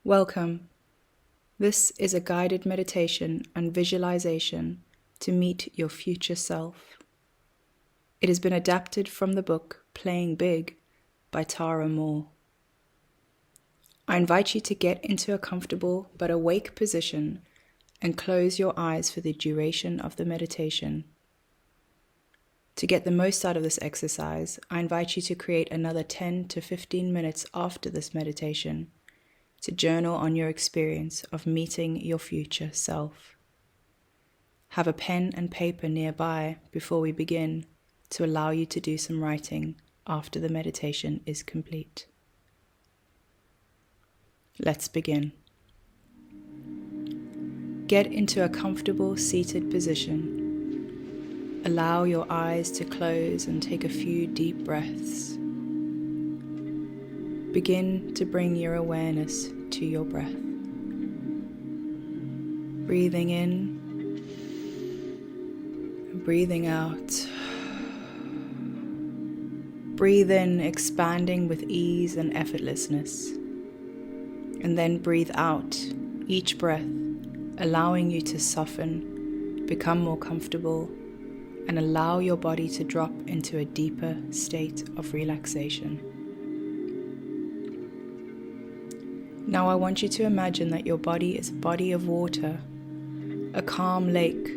Welcome. This is a guided meditation and visualization to meet your future self. It has been adapted from the book Playing Big by Tara Mohr. I invite you to get into a comfortable but awake position and close your eyes for the duration of the meditation. To get the most out of this exercise, I invite you to create another 10 to 15 minutes after this meditation to journal on your experience of meeting your future self. Have a pen and paper nearby before we begin to allow you to do some writing after the meditation is complete. Let's begin. Get into a comfortable seated position. Allow your eyes to close and take a few deep breaths. Begin to bring your awareness to your breath. Breathing in and breathing out. Breathe in, expanding with ease and effortlessness. And then breathe out each breath, allowing you to soften, become more comfortable, and allow your body to drop into a deeper state of relaxation. Now I want you to imagine that your body is a body of water, a calm lake.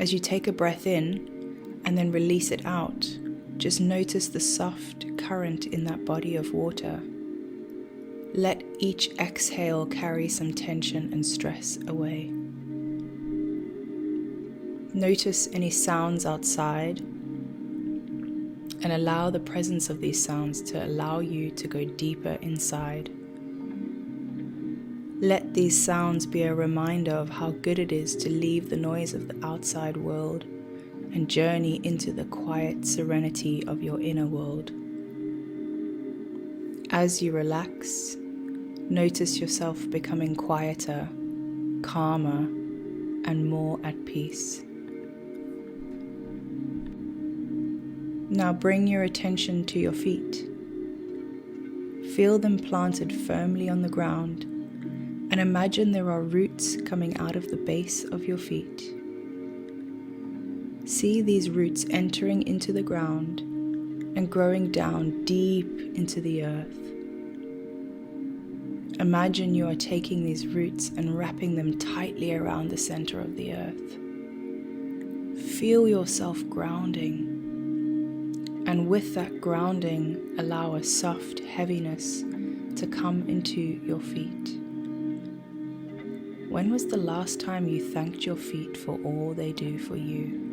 As you take a breath in and then release it out, just notice the soft current in that body of water. Let each exhale carry some tension and stress away. Notice any sounds outside and allow the presence of these sounds to allow you to go deeper inside. Let these sounds be a reminder of how good it is to leave the noise of the outside world and journey into the quiet serenity of your inner world. As you relax, notice yourself becoming quieter, calmer, and more at peace. Now bring your attention to your feet. Feel them planted firmly on the ground, and imagine there are roots coming out of the base of your feet. See these roots entering into the ground and growing down deep into the earth. Imagine you are taking these roots and wrapping them tightly around the center of the earth. Feel yourself grounding. And with that grounding, allow a soft heaviness to come into your feet. When was the last time you thanked your feet for all they do for you?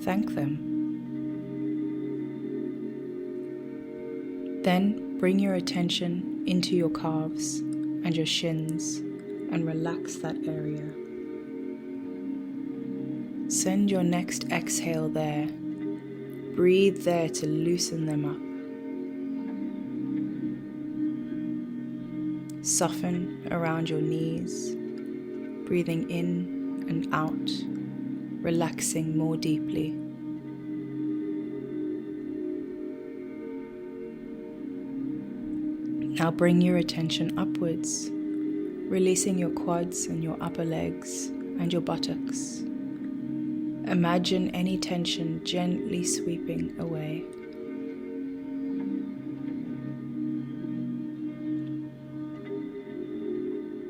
Thank them. Then bring your attention into your calves and your shins and relax that area. Send your next exhale there. Breathe there to loosen them up. Soften around your knees, breathing in and out, relaxing more deeply. Now bring your attention upwards, releasing your quads and your upper legs and your buttocks. Imagine any tension gently sweeping away.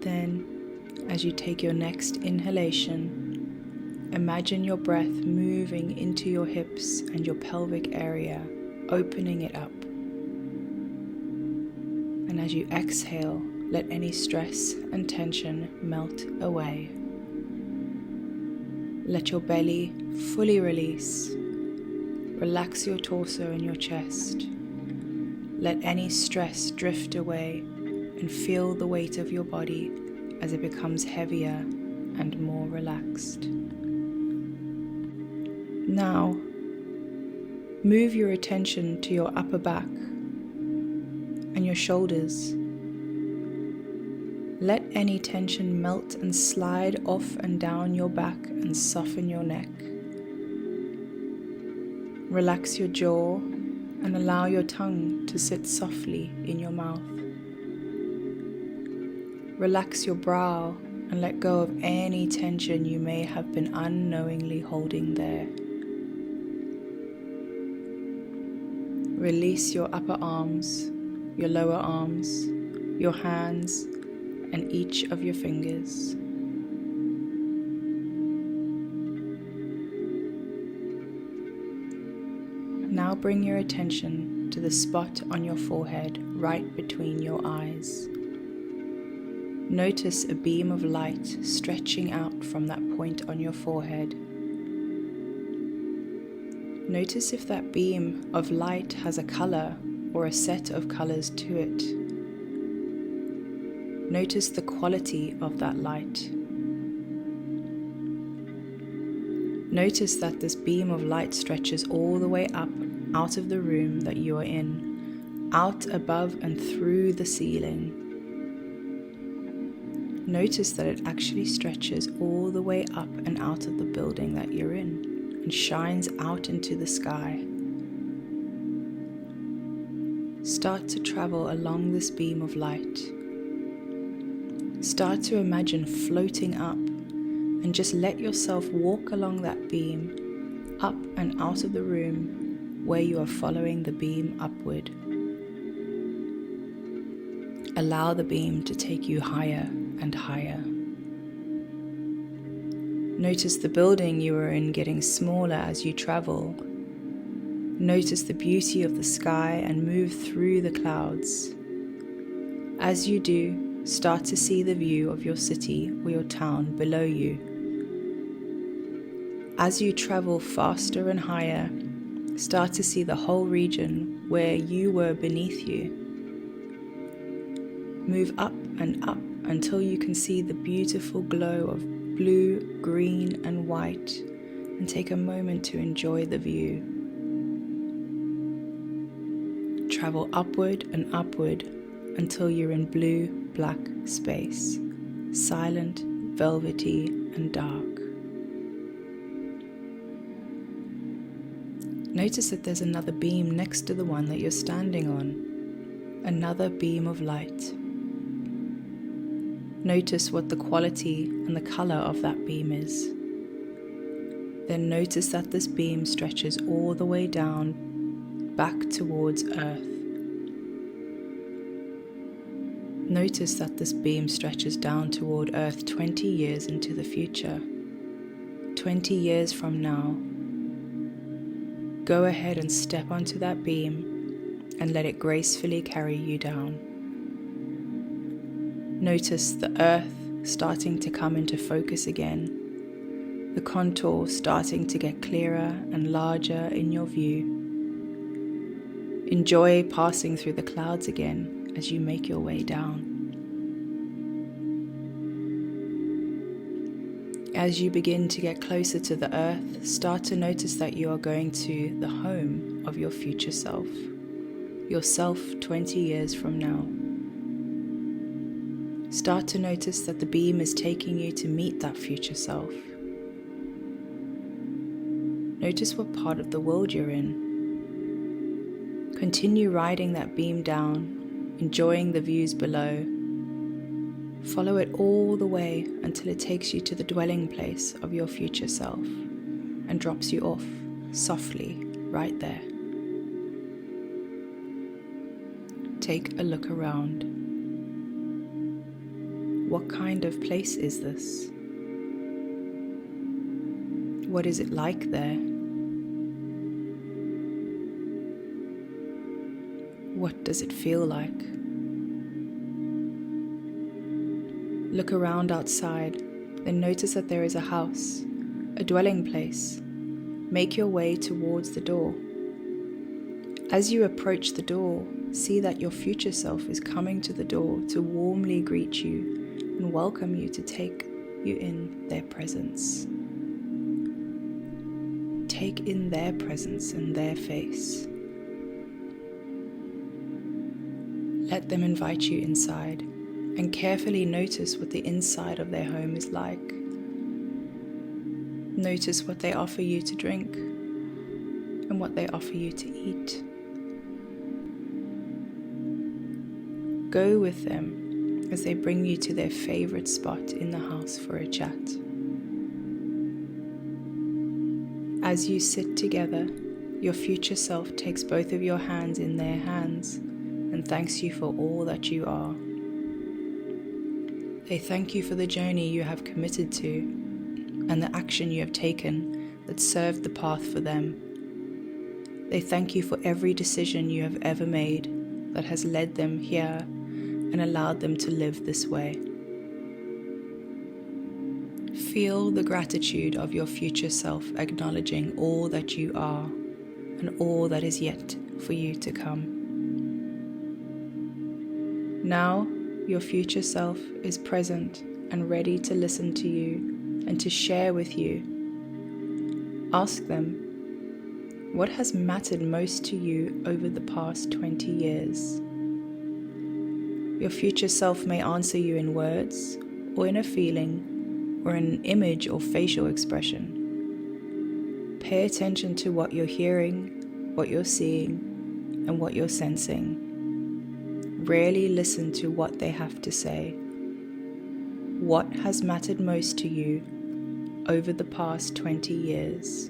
Then, as you take your next inhalation, imagine your breath moving into your hips and your pelvic area, opening it up. And as you exhale, let any stress and tension melt away. Let your belly fully release. Relax your torso and your chest. Let any stress drift away and feel the weight of your body as it becomes heavier and more relaxed. Now, move your attention to your upper back and your shoulders. Let any tension melt and slide off and down your back and soften your neck. Relax your jaw and allow your tongue to sit softly in your mouth. Relax your brow and let go of any tension you may have been unknowingly holding there. Release your upper arms, your lower arms, your hands, and each of your fingers. Now bring your attention to the spot on your forehead right between your eyes. Notice a beam of light stretching out from that point on your forehead. Notice if that beam of light has a color or a set of colors to it. Notice the quality of that light. Notice that this beam of light stretches all the way up out of the room that you are in, out above and through the ceiling. Notice that it actually stretches all the way up and out of the building that you're in and shines out into the sky. Start to travel along this beam of light. Start to imagine floating up and just let yourself walk along that beam, up and out of the room where you are following the beam upward. Allow the beam to take you higher and higher. Notice the building you are in getting smaller as you travel. Notice the beauty of the sky and move through the clouds. As you do, start to see the view of your city or your town below you. As you travel faster and higher, start to see the whole region where you were beneath you. Move up and up until you can see the beautiful glow of blue, green, and white, and take a moment to enjoy the view. Travel upward and upward until you're in blue, black space, silent, velvety, and dark. Notice that there's another beam next to the one that you're standing on, another beam of light. Notice what the quality and the color of that beam is. Then notice that this beam stretches all the way down, back towards Earth. Notice that this beam stretches down toward Earth 20 years into the future. 20 years from now. Go ahead and step onto that beam and let it gracefully carry you down. Notice the Earth starting to come into focus again, the contour starting to get clearer and larger in your view. Enjoy passing through the clouds again as you make your way down. As you begin to get closer to the Earth, start to notice that you are going to the home of your future self, yourself 20 years from now. Start to notice that the beam is taking you to meet that future self. Notice what part of the world you're in. Continue riding that beam down, enjoying the views below. Follow it all the way until it takes you to the dwelling place of your future self and drops you off softly right there. Take a look around. What kind of place is this? What is it like there? What does it feel like? Look around outside, then notice that there is a house, a dwelling place. Make your way towards the door. As you approach the door, see that your future self is coming to the door to warmly greet you and welcome you to take you in their presence. Take in their presence and their face. Let them invite you inside and carefully notice what the inside of their home is like. Notice what they offer you to drink and what they offer you to eat. Go with them as they bring you to their favorite spot in the house for a chat. As you sit together, your future self takes both of your hands in their hands and thanks you for all that you are. They thank you for the journey you have committed to and the action you have taken that served the path for them. They thank you for every decision you have ever made that has led them here and allowed them to live this way. Feel the gratitude of your future self acknowledging all that you are and all that is yet for you to come. Now, your future self is present and ready to listen to you and to share with you. Ask them, what has mattered most to you over the past 20 years? Your future self may answer you in words, or in a feeling, or in an image or facial expression. Pay attention to what you're hearing, what you're seeing, and what you're sensing. Rarely listen to what they have to say. What has mattered most to you over the past 20 years?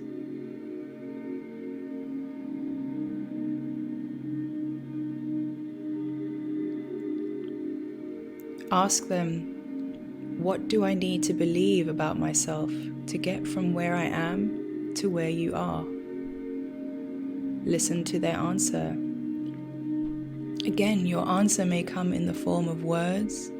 Ask them, what do I need to believe about myself to get from where I am to where you are? Listen to their answer. Again, your answer may come in the form of words,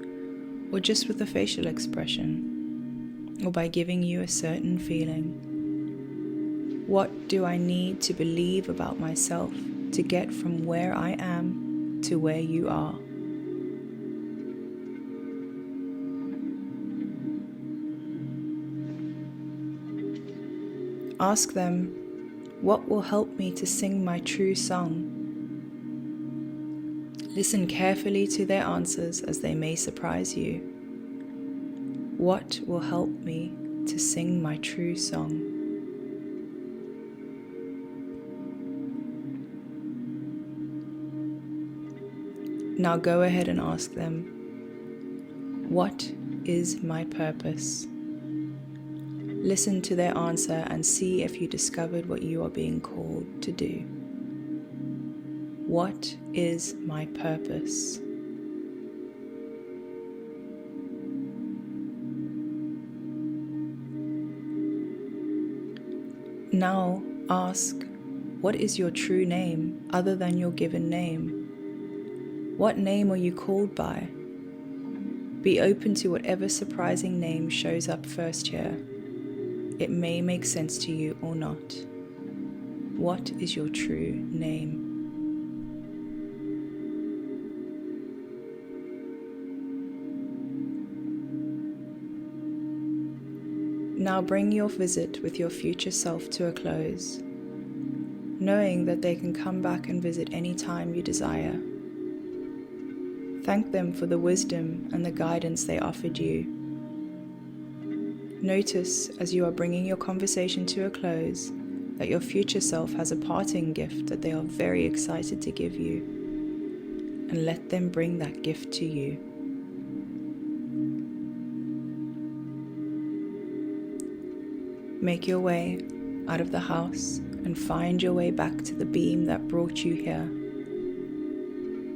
or just with a facial expression, or by giving you a certain feeling. What do I need to believe about myself to get from where I am to where you are? Ask them, what will help me to sing my true song? Listen carefully to their answers as they may surprise you. What will help me to sing my true song? Now go ahead and ask them, what is my purpose? Listen to their answer and see if you discovered what you are being called to do. What is my purpose? Now ask, what is your true name other than your given name? What name are you called by? Be open to whatever surprising name shows up first here. It may make sense to you or not. What is your true name? Now bring your visit with your future self to a close, knowing that they can come back and visit any time you desire. Thank them for the wisdom and the guidance they offered you. Notice as you are bringing your conversation to a close that your future self has a parting gift that they are very excited to give you, and let them bring that gift to you. Make your way out of the house and find your way back to the beam that brought you here.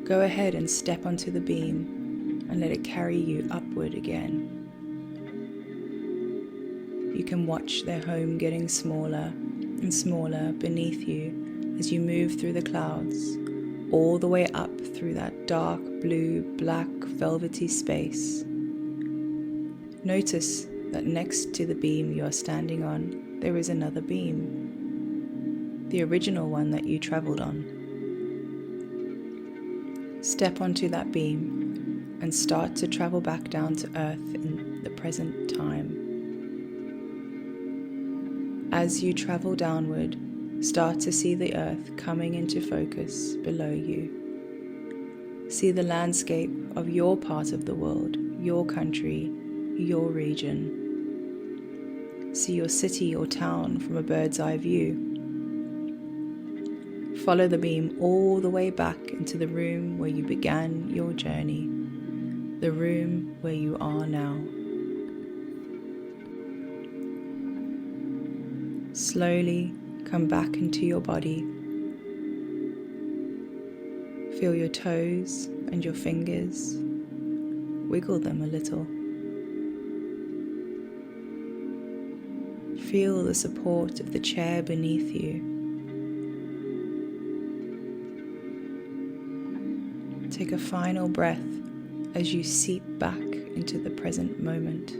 Go ahead and step onto the beam and let it carry you upward again. You can watch their home getting smaller and smaller beneath you as you move through the clouds, all the way up through that dark blue, black, velvety space. Notice that next to the beam you are standing on, there is another beam, the original one that you traveled on. Step onto that beam and start to travel back down to earth in the present time. As you travel downward, start to see the earth coming into focus below you. See the landscape of your part of the world, your country, your region. See your city or town from a bird's eye view. Follow the beam all the way back into the room where you began your journey, the room where you are now. Slowly come back into your body. Feel your toes and your fingers. Wiggle them a little. Feel the support of the chair beneath you. Take a final breath as you seep back into the present moment.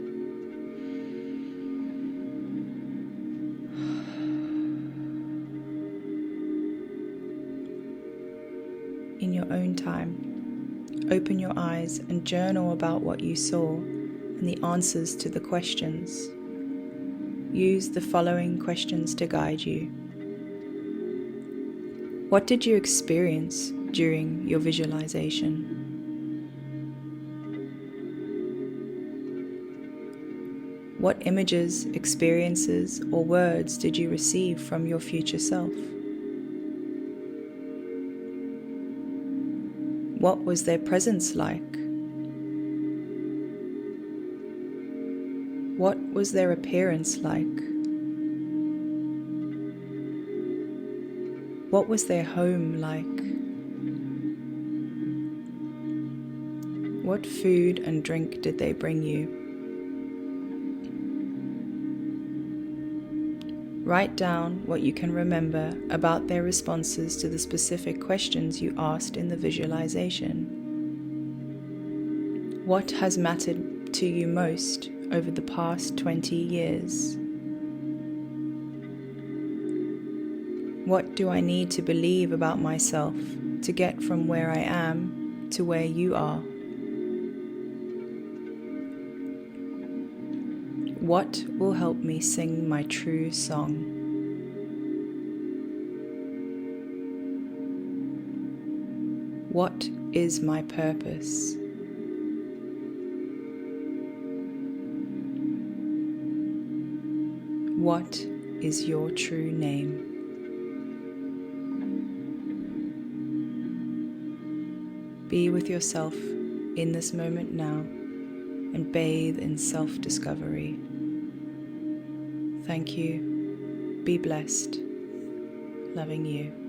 In your own time, open your eyes and journal about what you saw and the answers to the questions. Use the following questions to guide you. What did you experience during your visualization? What images, experiences, or words did you receive from your future self? What was their presence like? What was their appearance like? What was their home like? What food and drink did they bring you? Write down what you can remember about their responses to the specific questions you asked in the visualization. What has mattered to you most over the past 20 years? What do I need to believe about myself to get from where I am to where you are? What will help me sing my true song? What is my purpose? What is your true name? Be with yourself in this moment now and bathe in self-discovery. Thank you. Be blessed. Loving you.